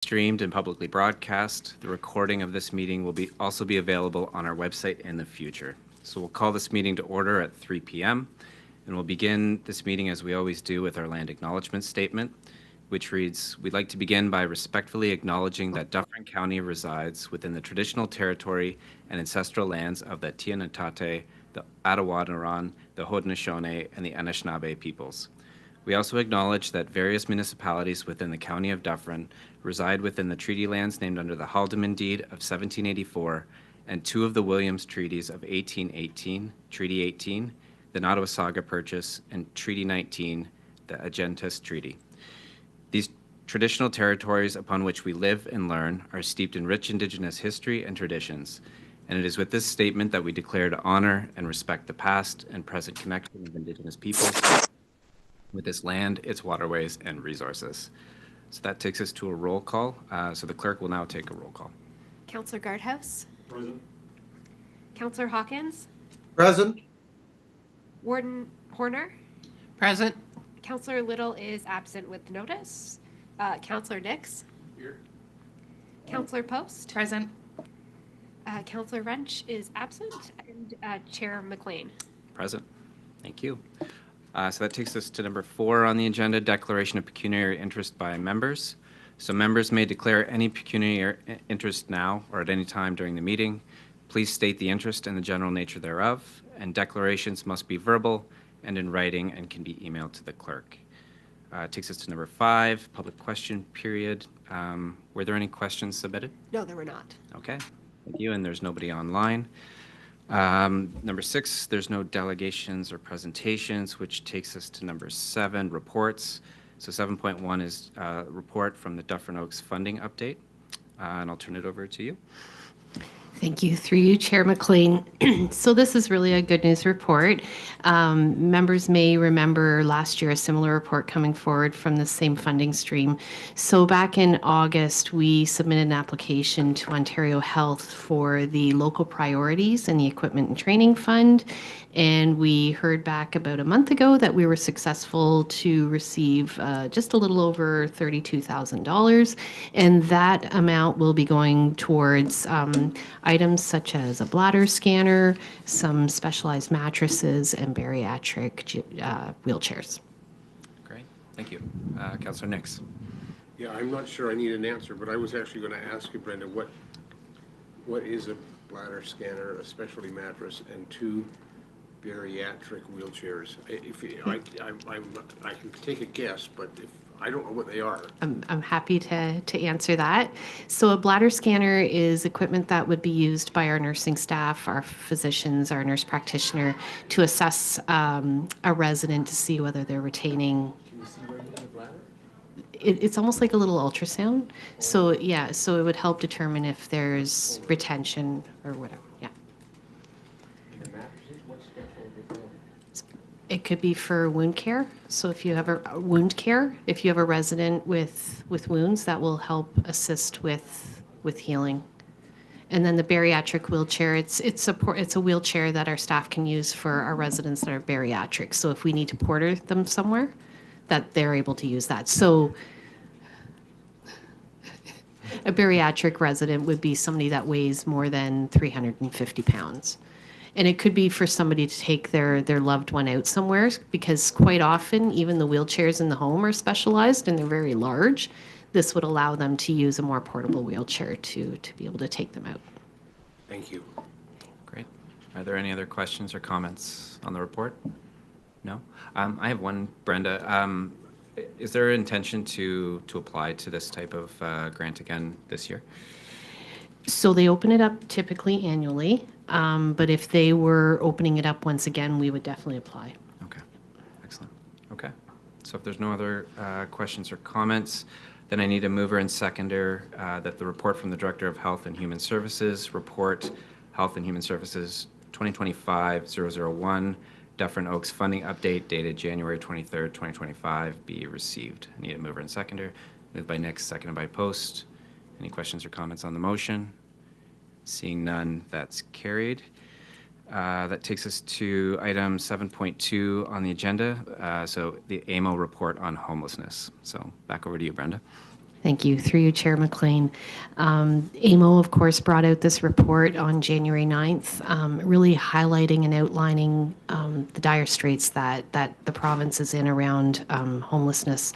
streamed and publicly broadcast. The recording of this meeting will also be available on our website in the future. So we'll call this meeting to order at 3 p.m. and we'll begin this meeting as we always do with our land acknowledgement statement, which reads, "We'd like to begin by respectfully acknowledging that Dufferin County resides within the traditional territory and ancestral lands of the Tianetate, the Attawaddaron, the Haudenosaunee, and the Anishinaabe peoples. We also acknowledge that various municipalities within the County of Dufferin reside within the treaty lands named under the Haldimand Deed of 1784 and two of the Williams Treaties of 1818, Treaty 18, the Nottawasaga Purchase, and Treaty 19, the Agentis Treaty. These traditional territories upon which we live and learn are steeped in rich Indigenous history and traditions, and it is with this statement that we declare to honor and respect the past and present connection of Indigenous peoples with this land, its waterways, and resources." So that takes us to a roll call. So the clerk will now take a roll call. Councillor Guardhouse. Present. Councillor Hawkins. Present. Warden Horner. Present. Councillor Little is absent with notice. Councillor Nix. Here. Councillor Post. Present. Councillor Wrench is absent. And Chair McLean. Present. Thank you. So that takes us to number 4 on the agenda, declaration of pecuniary interest by members. So members may declare any pecuniary interest now or at any time during the meeting. Please state the interest and the general nature thereof, and declarations must be verbal and in writing and can be emailed to the clerk. It takes us to number 5, public question period. Were there any questions submitted? No, there were not. Okay, thank you, and there's nobody online. Number 6, there's no delegations or presentations, which takes us to number 7, reports. So 7.1 is a report from the Dufferin Oaks funding update, and I'll turn it over to you. Thank you. Through you, Chair McLean. So this is really a good news report. Members may remember last year a similar report coming forward from the same funding stream. So back in August, we submitted an application to Ontario Health for the local priorities and the equipment and training fund. And we heard back about a month ago that we were successful to receive just a little over $32,000. And that amount will be going towards items such as a bladder scanner, some specialized mattresses, and bariatric wheelchairs. Great, thank you. Councillor Nix. Yeah, I'm not sure I need an answer, but I was actually going to ask you, Brenda, what is a bladder scanner, a specialty mattress, and 2 bariatric wheelchairs? I can take a guess, but if I don't know what they are. I'm happy to answer that. So a bladder scanner is equipment that would be used by our nursing staff, our physicians, our nurse practitioner to assess a resident to see whether they're retaining. Can you see right in the bladder? It's almost like a little ultrasound. So yeah, so it would help determine if there's retention or whatever. Yeah. And the mattresses, what special are they for? It could be for wound care. So if you have a wound care, if you have a resident with wounds, that will help assist with healing. And then the bariatric wheelchair, it's a wheelchair that our staff can use for our residents that are bariatric. So if we need to porter them somewhere, that they're able to use that. So a bariatric resident would be somebody that weighs more than 350 pounds. And it could be for somebody to take their loved one out somewhere, because quite often, even the wheelchairs in the home are specialized and they're very large. This would allow them to use a more portable wheelchair to be able to take them out. Thank you. Great. Are there any other questions or comments on the report? No? I have one, Brenda. Is there intention to apply to this type of grant again this year? So they open it up typically annually, but if they were opening it up once again, we would definitely apply. Okay, excellent. Okay, so if there's no other questions or comments, then I need a mover and seconder that the report from the Director of Health and Human Services, report Health and Human Services 2025-001, Dufferin Oaks funding update dated January 23rd, 2025 be received. I need a mover and seconder. Moved by Nix, seconded by Post. Any questions or comments on the motion? Seeing none, that's carried. That takes us to item 7.2 on the agenda, so the AMO report on homelessness. So back over to you, Brenda. Thank you. Through you, Chair McLean. AMO, of course, brought out this report on January 9th, really highlighting and outlining the dire straits that the province is in around homelessness.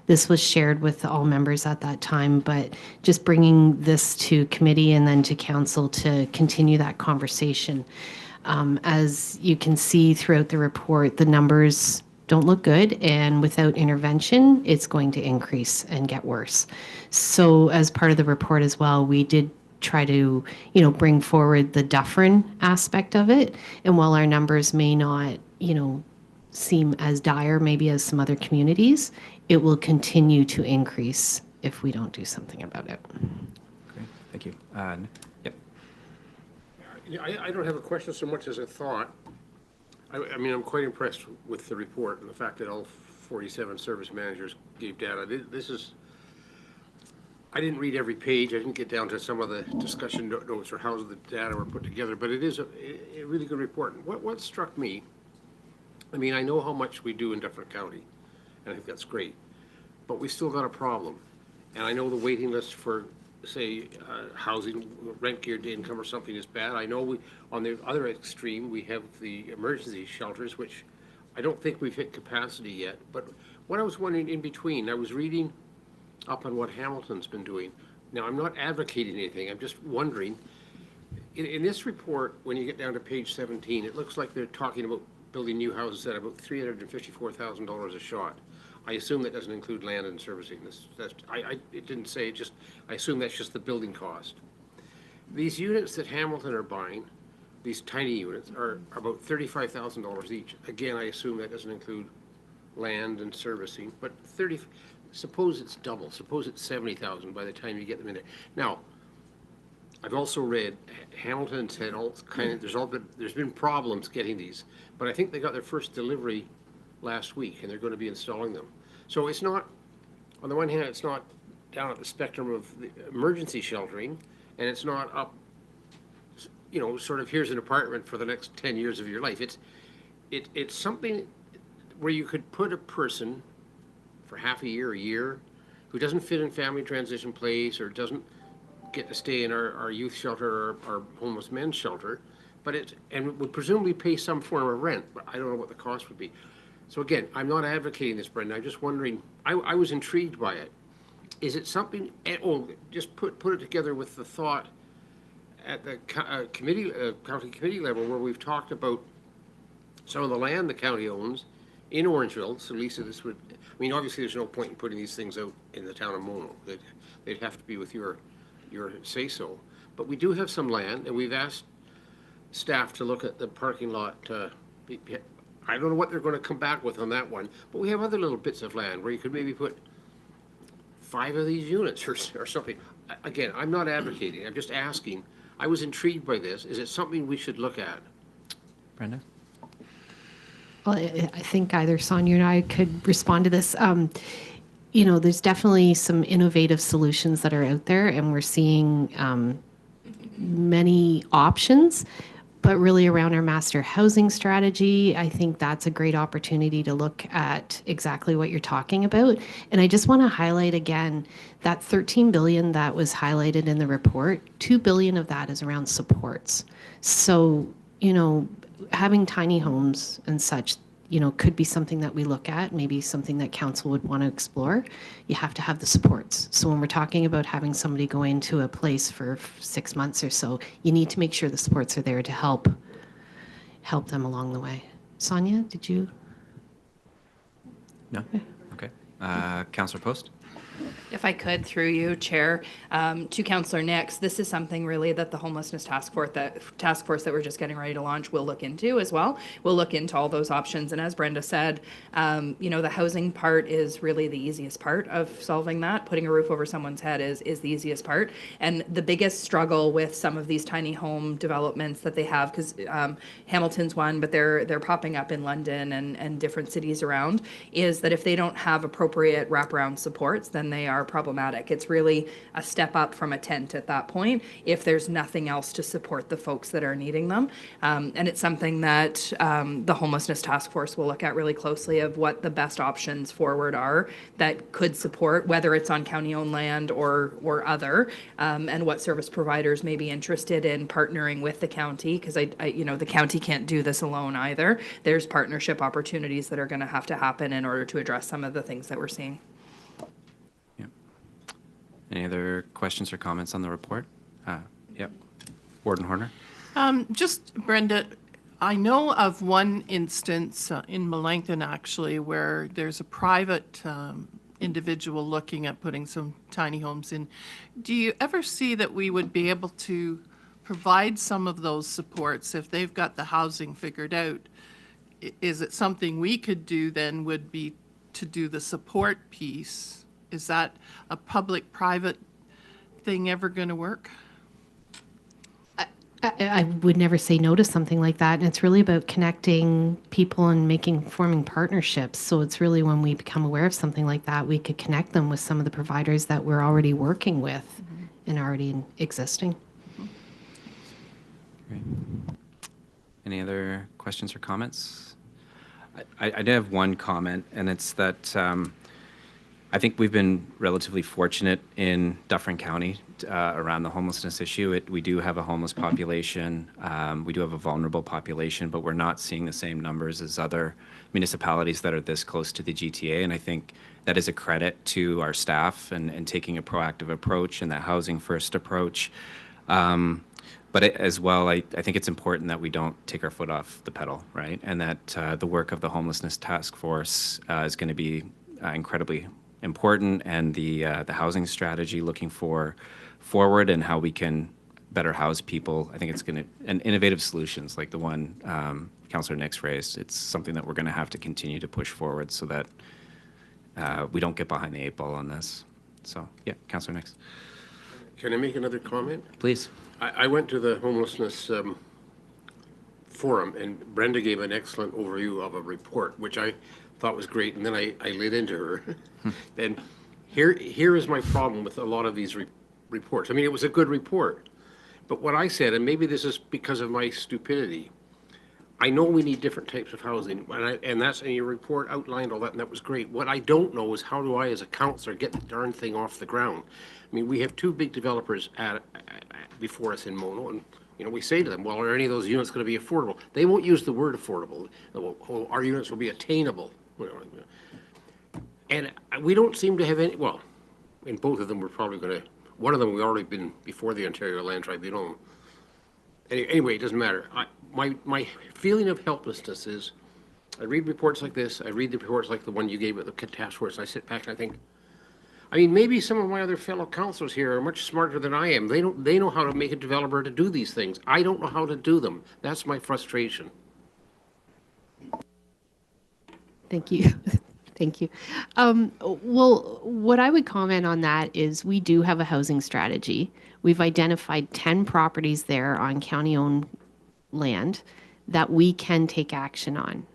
This was shared with all members at that time, but just bringing this to committee and then to council to continue that conversation. As you can see throughout the report, the numbers don't look good, and without intervention, it's going to increase and get worse. So as part of the report as well, we did try to, bring forward the Dufferin aspect of it. And while our numbers may not, seem as dire maybe as some other communities, it will continue to increase if we don't do something about it. Great, thank you. Yep. Yeah, I don't have a question so much as a thought. I mean, I'm quite impressed with the report and the fact that all 47 service managers gave data. This is, I didn't read every page. I didn't get down to some of the discussion notes or how the data were put together, but it is a really good report. What struck me, I mean, I know how much we do in Dufferin County, and I think that's great, but we still got a problem. And I know the waiting list for, say, housing, rent-geared income or something is bad. I know we, on the other extreme, we have the emergency shelters, which I don't think we've hit capacity yet. But what I was wondering in between, I was reading up on what Hamilton's been doing. Now, I'm not advocating anything. I'm just wondering, in this report, when you get down to page 17, it looks like they're talking about building new houses at about $354,000 a shot. I assume that doesn't include land and servicing. It didn't say, I assume that's just the building cost. These units that Hamilton are buying, these tiny units, are about $35,000 each. Again, I assume that doesn't include land and servicing, but suppose it's double, suppose it's 70,000 by the time you get them in there. Now, I've also read Hamilton's had all kind of, there's been problems getting these, but I think they got their first delivery last week, and they're going to be installing them. So it's not, on the one hand, it's not down at the spectrum of the emergency sheltering, and it's not up, sort of here's an apartment for the next 10 years of your life. It's something where you could put a person for half a year, who doesn't fit in family transition place or doesn't get to stay in our youth shelter or our homeless men's shelter, and would presumably pay some form of rent, but I don't know what the cost would be. So again, I'm not advocating this, Brendan. I'm just wondering, I was intrigued by it. Is it something, just put it together with the thought at the county committee level where we've talked about some of the land the county owns in Orangeville. So Lisa, this would, I mean, obviously there's no point in putting these things out in the town of Mono. They'd have to be with your say-so. But we do have some land, and we've asked staff to look at the parking lot. I don't know what they're going to come back with on that one, but we have other little bits of land where you could maybe put 5 of these units or something. Again, I'm not advocating. I'm just asking. I was intrigued by this. Is it something we should look at? Brenda? Well, I think either Sonia and I could respond to this. There's definitely some innovative solutions that are out there, and we're seeing many options. But really around our master housing strategy, I think that's a great opportunity to look at exactly what you're talking about. And I just want to highlight again that $13 billion that was highlighted in the report, $2 billion of that is around supports. So, having tiny homes and such, could be something that we look at, maybe something that council would want to explore. You have to have the supports. So when we're talking about having somebody go into a place for 6 months or so, you need to make sure the supports are there to help them along the way. Sonia, did you? No? Okay. Councillor Post? If I could, through you, Chair, to Councillor Nix, this is something really that the homelessness task force that we're just getting ready to launch will look into as well. We'll look into all those options. And as Brenda said, the housing part is really the easiest part of solving that. Putting a roof over someone's head is the easiest part. And the biggest struggle with some of these tiny home developments that they have, because Hamilton's one, but they're popping up in London and different cities around, is that if they don't have appropriate wraparound supports, then then they are problematic. It's really a step up from a tent at that point if there's nothing else to support the folks that are needing them. And it's something that the Homelessness Task Force will look at really closely of what the best options forward are that could support, whether it's on county-owned land or other, and what service providers may be interested in partnering with the county, because the county can't do this alone either. There's partnership opportunities that are going to have to happen in order to address some of the things that we're seeing. Yeah. Any other questions or comments on the report? Yep. Warden Horner? Just, Brenda, I know of one instance in Melanchthon, actually, where there's a private individual looking at putting some tiny homes in. Do you ever see that we would be able to provide some of those supports if they've got the housing figured out? Is it something we could do then would be to do the support piece? Is that a public-private thing ever going to work? I would never say no to something like that. And it's really about connecting people and forming partnerships. So it's really when we become aware of something like that, we could connect them with some of the providers that we're already working with and already existing. Great. Any other questions or comments? I did have one comment, and it's that I think we've been relatively fortunate in Dufferin County around the homelessness issue. We do have a homeless population. We do have a vulnerable population, but we're not seeing the same numbers as other municipalities that are this close to the GTA. And I think that is a credit to our staff and taking a proactive approach and that housing first approach. But as well, I think it's important that we don't take our foot off the pedal, right? And that the work of the Homelessness Task Force is going to be incredibly important, and the housing strategy looking forward and how we can better house people. I think it's going to, and innovative solutions like the one Councillor Nix raised, it's something that we're going to have to continue to push forward so that we don't get behind the 8 ball on this. So, yeah, Councillor Nix. Can I make another comment? Please. I went to the homelessness forum, and Brenda gave an excellent overview of a report, which I thought was great, and then I lit into her. And here is my problem with a lot of these reports. I mean, it was a good report, but what I said, and maybe this is because of my stupidity, I know we need different types of housing, and that's in your report outlined all that, and that was great. What I don't know is how do I, as a councillor, get the darn thing off the ground? I mean, we have 2 big developers before us in Mono, and we say to them, well, are any of those units going to be affordable? They won't use the word affordable. Well, our units will be attainable. And we don't seem to have any, well, in both of them we're probably going to, one of them we've already been before the Ontario Land Tribunal. Anyway, it doesn't matter. My feeling of helplessness is, I read reports like this, I read the reports like the one you gave at the task force, and I sit back and I think, I mean, maybe some of my other fellow councillors here are much smarter than I am. They know how to make a developer to do these things. I don't know how to do them. That's my frustration. Thank you. Thank you. Well, what I would comment on that is we do have a housing strategy. We've identified 10 properties there on county-owned land that we can take action on.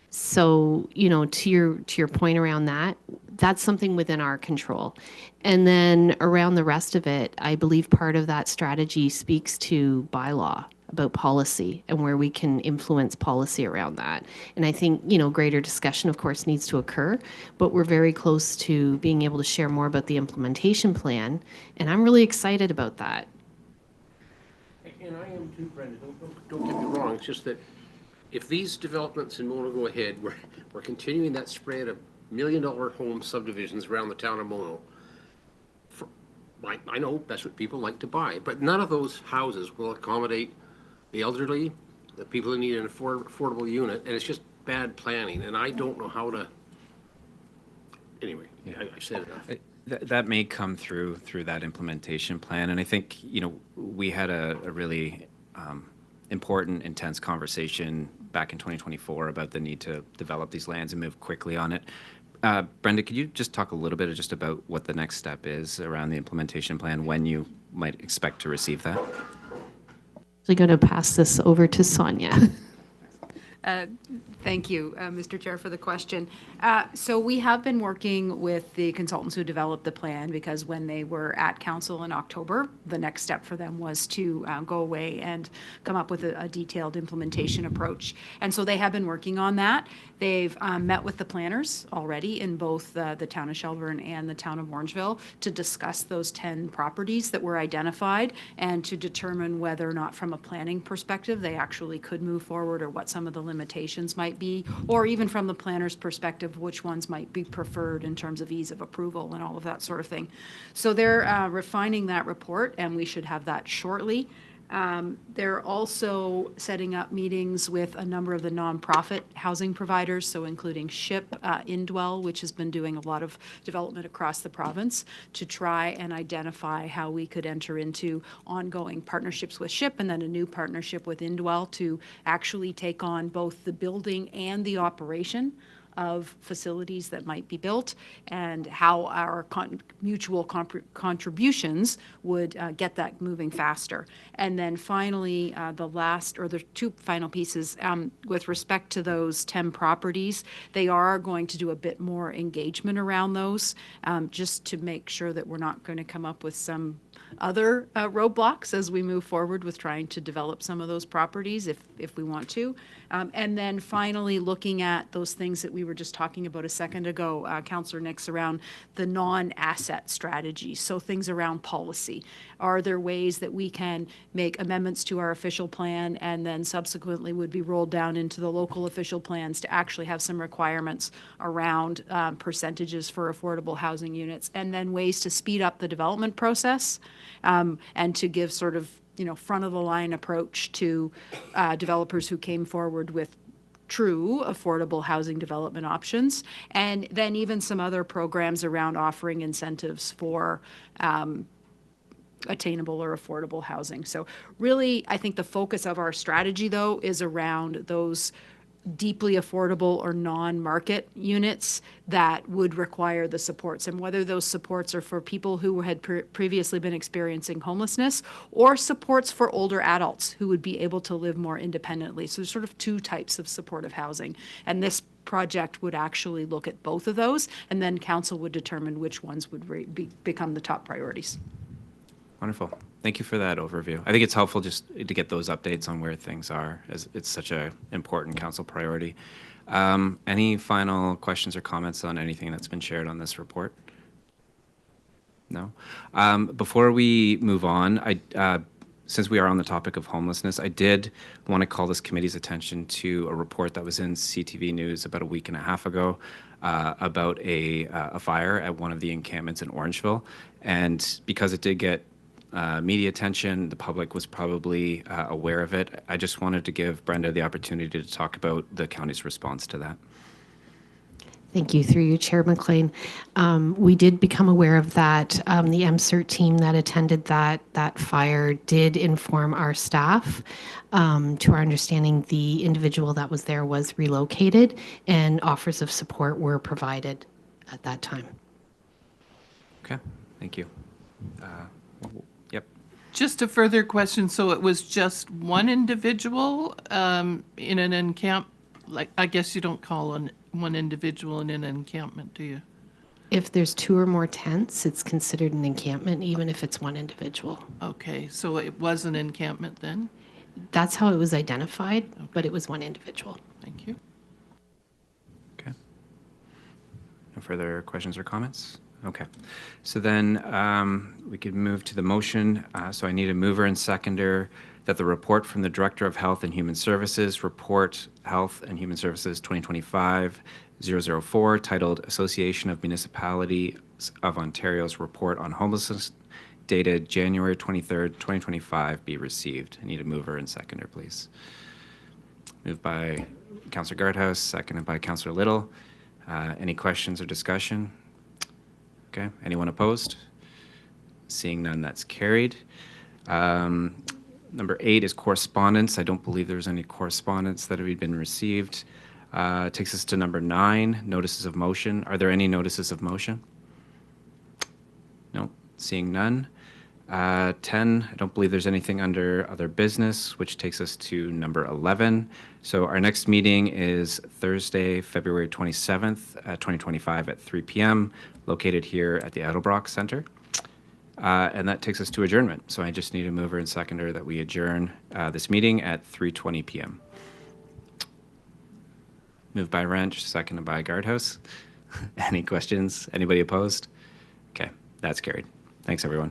So, to your point around that, that's something within our control. And then around the rest of it, I believe part of that strategy speaks to bylaw about policy and where we can influence policy around that. And I think, greater discussion, of course, needs to occur, but we're very close to being able to share more about the implementation plan. And I'm really excited about that. And I am too, Brenda. Don't get me wrong. It's just that if these developments in Mono go ahead, we're continuing that spread of $1 million home subdivisions around the town of Mono. I know that's what people like to buy, but none of those houses will accommodate the elderly, the people who need an affordable unit, and it's just bad planning, and I don't know how to. Anyway, yeah. I said enough. That may come through that implementation plan, and I think we had a really important, intense conversation back in 2024 about the need to develop these lands and move quickly on it. Brenda, could you just talk a little bit just about what the next step is around the implementation plan, when you might expect to receive that? I'm going to pass this over to Sonia. Thank you, Mr. Chair, for the question. So we have been working with the consultants who developed the plan because when they were at council in October, the next step for them was to go away and come up with a detailed implementation approach. And so they have been working on that. They've met with the planners already in both the town of Shelburne and the town of Orangeville to discuss those 10 properties that were identified and to determine whether or not from a planning perspective they actually could move forward or what some of the limitations might be, or even from the planner's perspective, which ones might be preferred in terms of ease of approval and all of that sort of thing. So they're refining that report, and we should have that shortly. They're also setting up meetings with a number of the nonprofit housing providers, so including SHIP, Indwell, which has been doing a lot of development across the province, to try and identify how we could enter into ongoing partnerships with SHIP and then a new partnership with Indwell to actually take on both the building and the operation of facilities that might be built and how our mutual contributions would get that moving faster. And then finally, the two final pieces, with respect to those 10 properties, they are going to do a bit more engagement around those, just to make sure that we're not going to come up with some other roadblocks as we move forward with trying to develop some of those properties if we want to. And then finally, looking at those things that we were just talking about a second ago, Councillor Nix, around the non-asset strategies, so things around policy. Are there ways that we can make amendments to our official plan and then subsequently would be rolled down into the local official plans to actually have some requirements around percentages for affordable housing units, and then ways to speed up the development process and to give sort of front of the line approach to developers who came forward with true affordable housing development options, and then even some other programs around offering incentives for attainable or affordable housing. So really, I think the focus of our strategy, though, is around those deeply affordable or non-market units that would require the supports, and whether those supports are for people who had previously been experiencing homelessness or supports for older adults who would be able to live more independently. So there's sort of two types of supportive housing, and this project would actually look at both of those, and then council would determine which ones would become the top priorities. Wonderful. Thank you for that overview. I think it's helpful just to get those updates on where things are, as it's such an important council priority. Any final questions or comments on anything that's been shared on this report? No? Before we move on, since we are on the topic of homelessness, I did want to call this committee's attention to a report that was in CTV News about a week and a half ago about a fire at one of the encampments in Orangeville. And because it did get media attention, the public was probably aware of it. I just wanted to give Brenda the opportunity to talk about the county's response to that. Thank you. Through you, Chair McLean. We did become aware of that. The MCERT team that attended that fire did inform our staff. To our understanding, the individual that was there was relocated and offers of support were provided at that time. Okay, thank you. Yep. Just a further question. So it was just one individual in an encampment? Like, I guess you don't call one individual in an encampment, do you? If there's two or more tents, it's considered an encampment, even if it's one individual. Okay, so it was an encampment then? That's how it was identified, but it was one individual. Thank you. Okay. No further questions or comments? Okay. So then we could move to the motion. So I need a mover and seconder that the report from the Director of Health and Human Services, Report Health and Human Services 2025-004, titled Association of Municipalities of Ontario's Report on Homelessness, dated January 23rd, 2025, be received. I need a mover and seconder, please. Moved by Councillor Guardhouse, seconded by Councillor Little. Any questions or discussion? Okay, anyone opposed? Seeing none, that's carried. Number 8 is correspondence. I don't believe there's any correspondence that have been received. Takes us to number 9, notices of motion. Are there any notices of motion? No, seeing none. 10, I don't believe there's anything under other business, which takes us to number 11. So our next meeting is Thursday, February 27th, 2025 at 3 p.m., located here at the Edelbrock Center. And that takes us to adjournment. So I just need a mover and seconder that we adjourn this meeting at 3:20 p.m. Moved by Wrench, seconded by Guardhouse. Any questions? Anybody opposed? Okay, that's carried. Thanks, everyone.